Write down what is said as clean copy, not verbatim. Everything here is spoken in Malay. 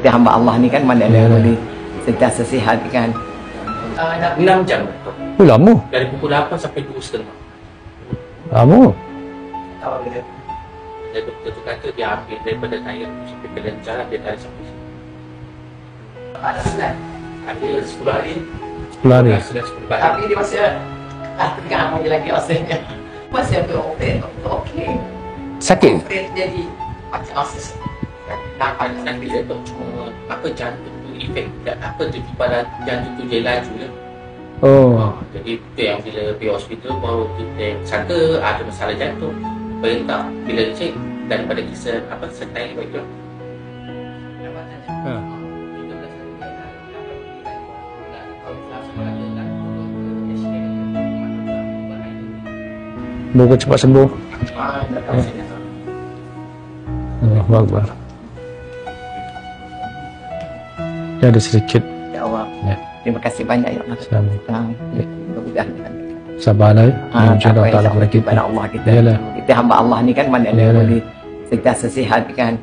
kita hamba Allah ni kan mana ada yang boleh sentiasa sihat kan. 6 jam Datuk. Oh, lama. Dari pukul 8 sampai 2.30. Lama. Tahu dia. Dan doktor tu kata dia ambil daripada tayar sampai ke jalan dia tarik sampai sini. Ada senang. Ada 10 hari. 10 hari. Sudah 10 hari. Tapi dia masih kamu lagi rasanya. Masih ada operate. Okey. Sakit? Operate jadi macam osis. Nampak sakit dia tu. Apa jantung tu efek apa tu pada jantung tu dia laju je. Oh. Jadi tu yang bila pergi hospital baru kita sangka ada masalah jantung. Paling tak bila dicek daripada kisah apa sertai baik tu. Ha. Moga cepat sembuh. Allahu Akbar. Dia ada sedikit. Ya Allah. Ya. Terima kasih banyak ya Allah. Selamat. Ya. Mudah-mudahan. Sabarlah. Insya-Allah pada Allah kita. Yalah. Kita hamba Allah ni kan mana ada yang Yalah. boleh sentiasa sihat kan.